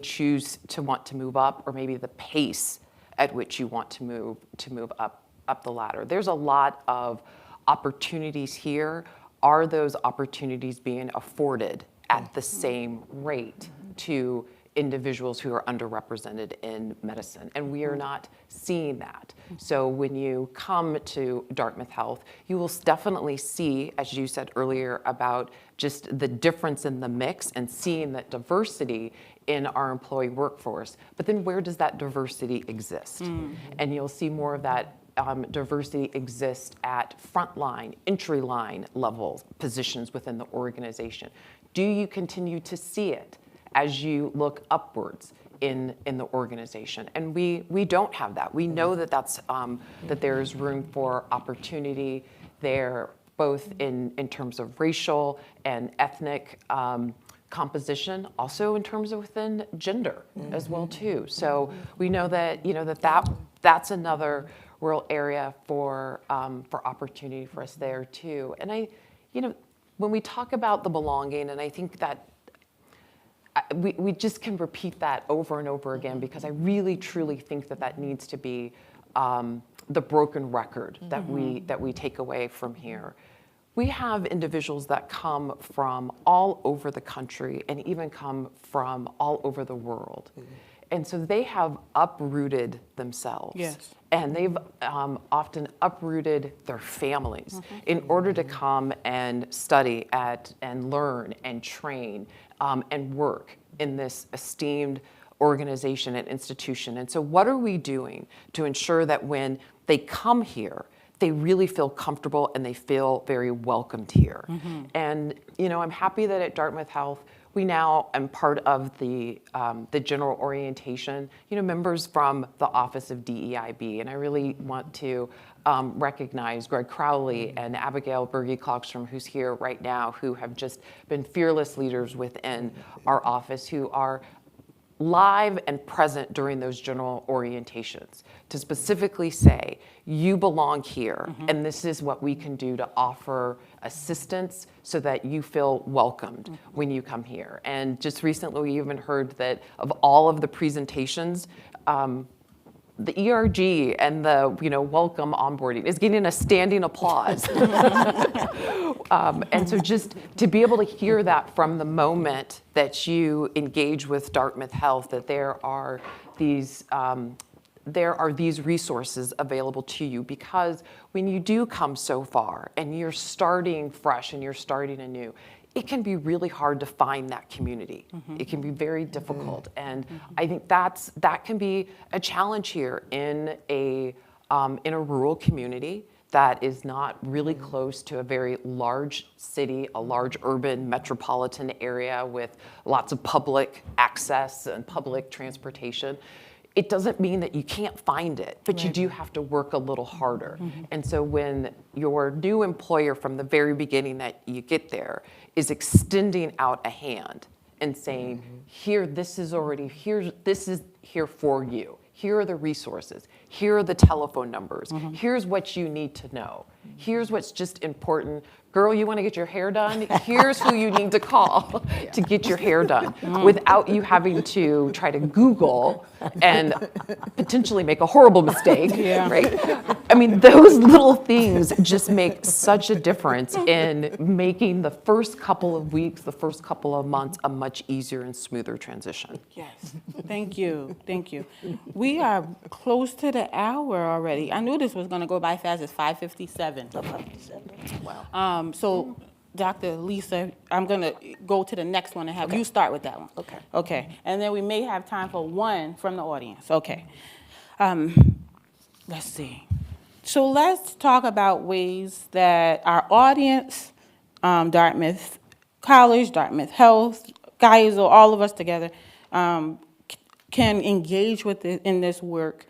choose to want to move up, or maybe the pace at which you want to move up the ladder. There's a lot of opportunities here. Are those opportunities being afforded at the same rate to individuals who are underrepresented in medicine? And we are not seeing that. So when you come to Dartmouth Health, you will definitely see, as you said earlier, about just the difference in the mix and seeing that diversity in our employee workforce. But then where does that diversity exist? And you'll see more of that diversity exist at frontline, entry line level positions within the organization. Do you continue to see it as you look upwards in the organization? And we don't have that. We know that that there's room for opportunity there, both in terms of racial and ethnic composition, also in terms of within gender as well too. So we know that that's another real area for opportunity for us there too. And when we talk about the belonging, and I think that we just can repeat that over and over again, because I really truly think that needs to be the broken record that we take away from here. We have individuals that come from all over the country and even come from all over the world. And so they have uprooted themselves. Yes. And they've often uprooted their families in order to come and study and learn and train and work in this esteemed organization and institution. And so what are we doing to ensure that when they come here, they really feel comfortable and they feel very welcomed here? And I'm happy that at Dartmouth Health, we now am part of the general orientation, members from the Office of DEIB. And I really want to recognize Greg Crowley and Abigail Berge-Klockstrom, who's here right now, who have just been fearless leaders within our office, who are live and present during those general orientations to specifically say, you belong here, and this is what we can do to offer assistance so that you feel welcomed when you come here. And just recently, we even heard that of all of the presentations, the ERG and the welcome onboarding is getting a standing applause. And so just to be able to hear that from the moment that you engage with Dartmouth Health, that there are these resources available to you, because when you do come so far and you're starting fresh and you're starting anew, it can be really hard to find that community. It can be very difficult. And I think that can be a challenge here in a rural community that is not really close to a very large city, a large urban metropolitan area with lots of public access and public transportation. It doesn't mean that you can't find it, but you do have to work a little harder. And so when your new employer from the very beginning that you get there is extending out a hand and saying, this is here for you. Here are the resources. Here are the telephone numbers. Here's what you need to know. Here's what's just important. Girl, you want to get your hair done? Here's who you need to call to get your hair done without you having to try to Google and potentially make a horrible mistake, right? I mean, those little things just make such a difference in making the first couple of weeks, the first couple of months, a much easier and smoother transition. Yes, thank you. We are close to the hour already. I knew this was going to go by fast. It's 5:57. Wow. So, Dr. Lisa, I'm going to go to the next one and have you start with that one. Okay. And then we may have time for one from the audience. Okay. Let's see. So let's talk about ways that our audience, Dartmouth College, Dartmouth Health, Geisel, all of us together, can engage with in this work,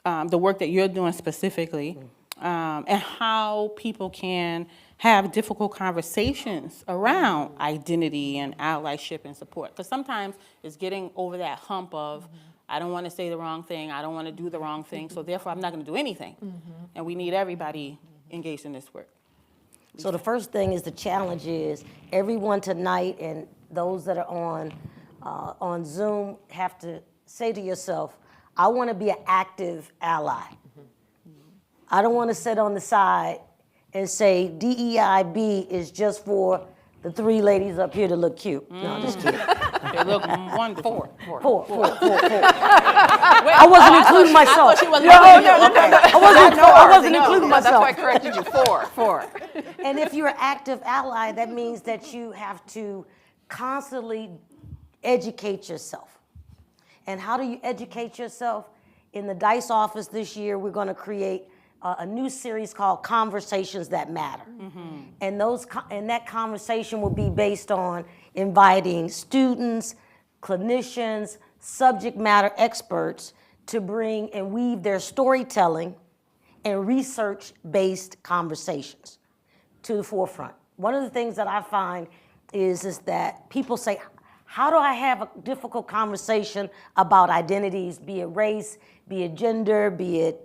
the work that you're doing specifically, and how people can have difficult conversations around identity and allyship and support. Because sometimes it's getting over that hump of, I don't want to say the wrong thing, I don't want to do the wrong thing, so therefore I'm not going to do anything. And we need everybody engaged in this work. So the first thing is the challenge is everyone tonight and those that are on Zoom have to say to yourself, I want to be an active ally. I don't want to sit on the side and say DEIB is just for the 3 ladies up here to look cute. No, I'm just kidding. They look wonderful. Four. I wasn't including myself. I wasn't including That's myself. why I corrected you. Four. And if you're an active ally, that means that you have to constantly educate yourself. And how do you educate yourself? In the DICE office this year, we're going to create a new series called Conversations That Matter. And that conversation will be based on inviting students, clinicians, subject matter experts to bring and weave their storytelling and research-based conversations to the forefront. One of the things that I find is that people say, how do I have a difficult conversation about identities, be it race, be it gender, be it,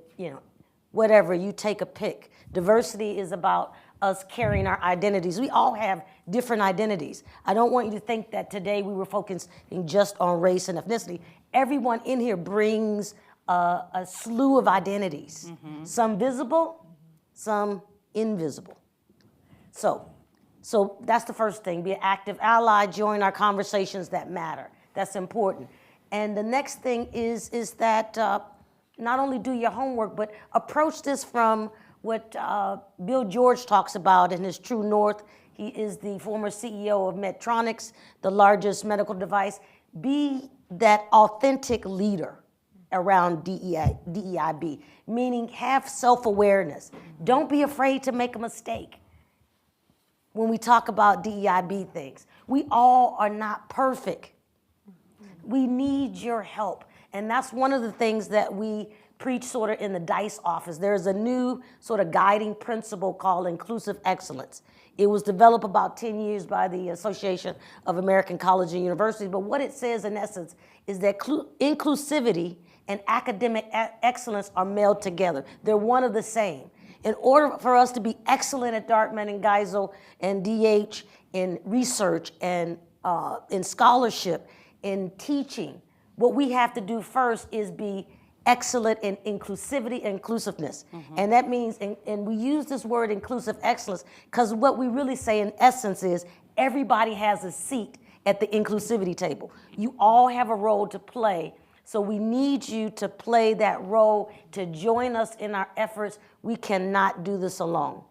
whatever, you take a pick. Diversity is about us carrying our identities. We all have different identities. I don't want you to think that today we were focusing just on race and ethnicity. Everyone in here brings a slew of identities, some visible, some invisible. So that's the first thing, be an active ally, join our conversations that matter. That's important. And the next thing is that not only do your homework, but approach this from what Bill George talks about in his True North. He is the former CEO of Medtronic, the largest medical device. Be that authentic leader around DEIB, meaning have self-awareness. Don't be afraid to make a mistake. When we talk about DEIB things, we all are not perfect. We need your help. And that's one of the things that we preach sort of in the DICE office. There's a new sort of guiding principle called inclusive excellence. It was developed about 10 years by the Association of American Colleges and Universities. But what it says in essence is that inclusivity and academic excellence are melded together. They're one of the same. In order for us to be excellent at Dartmouth and Geisel and DH in research and in scholarship, in teaching, what we have to do first is be excellent in inclusivity and inclusiveness. And that means, and we use this word inclusive excellence, because what we really say in essence is everybody has a seat at the inclusivity table. You all have a role to play. So we need you to play that role, to join us in our efforts. We cannot do this alone.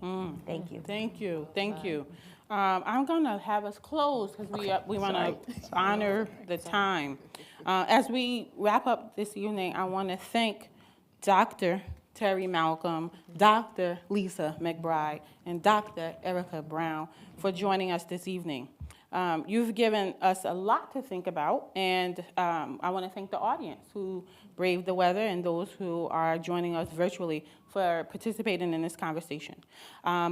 Thank you. Thank you. Thank you. I'm going to have us close because we want to honor the time. As we wrap up this evening, I want to thank Dr. Terry Malcolm, Dr. Lisa McBride, and Dr. Erica Brown for joining us this evening. You've given us a lot to think about, and I want to thank the audience who braved the weather and those who are joining us virtually for participating in this conversation.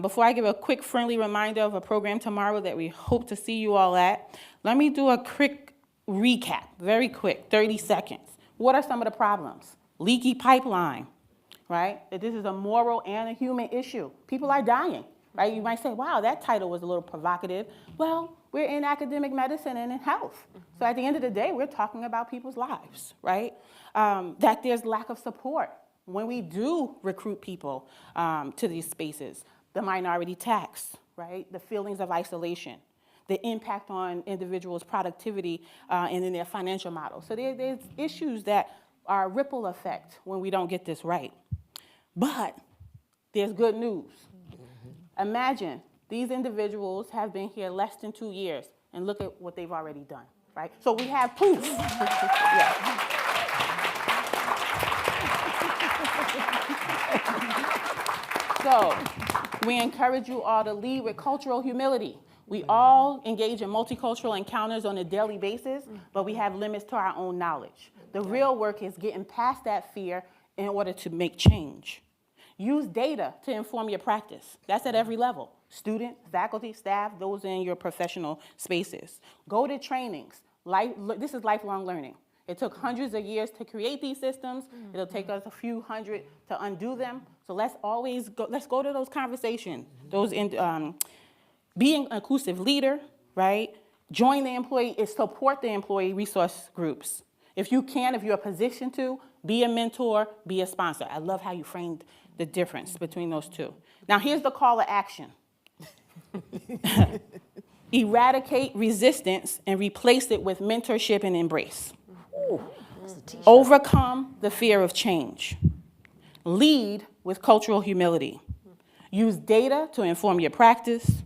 Before I give a quick friendly reminder of a program tomorrow that we hope to see you all at, let me do a quick recap, very quick, 30 seconds. What are some of the problems? Leaky pipeline, right? This is a moral and a human issue. People are dying, right? You might say, wow, that title was a little provocative. Well, we're in academic medicine and in health. So at the end of the day, we're talking about people's lives, right? That there's lack of support when we do recruit people to these spaces. The minority tax, right? The feelings of isolation, the impact on individuals' productivity and in their financial model. So there's issues that are ripple effect when we don't get this right. But there's good news. Imagine these individuals have been here less than 2 years, and look at what they've already done, right? So we have proof. So we encourage you all to lead with cultural humility. We all engage in multicultural encounters on a daily basis, but we have limits to our own knowledge. The real work is getting past that fear in order to make change. Use data to inform your practice. That's at every level. Student, faculty, staff, those in your professional spaces. Go to trainings. This is lifelong learning. It took hundreds of years to create these systems. It'll take us a few hundred to undo them. So let's go to those conversations. Being an inclusive leader, right? Join the employee, support the employee resource groups. If you can, if you're positioned to, be a mentor, be a sponsor. I love how you framed the difference between those two. Now here's the call to action. Eradicate resistance and replace it with mentorship and embrace. Overcome the fear of change. Lead with cultural humility. Use data to inform your practice.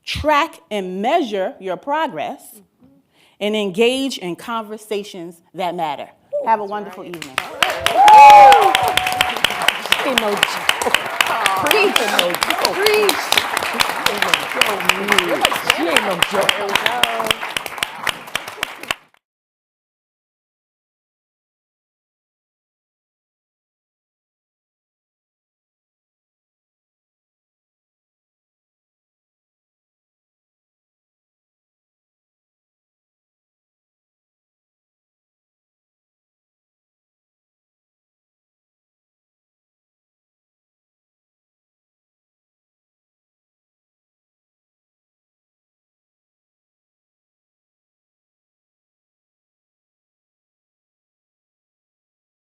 Track and measure your progress. And engage in conversations that matter. Have a wonderful evening. Ain't no joke. Preach. She ain't no joke.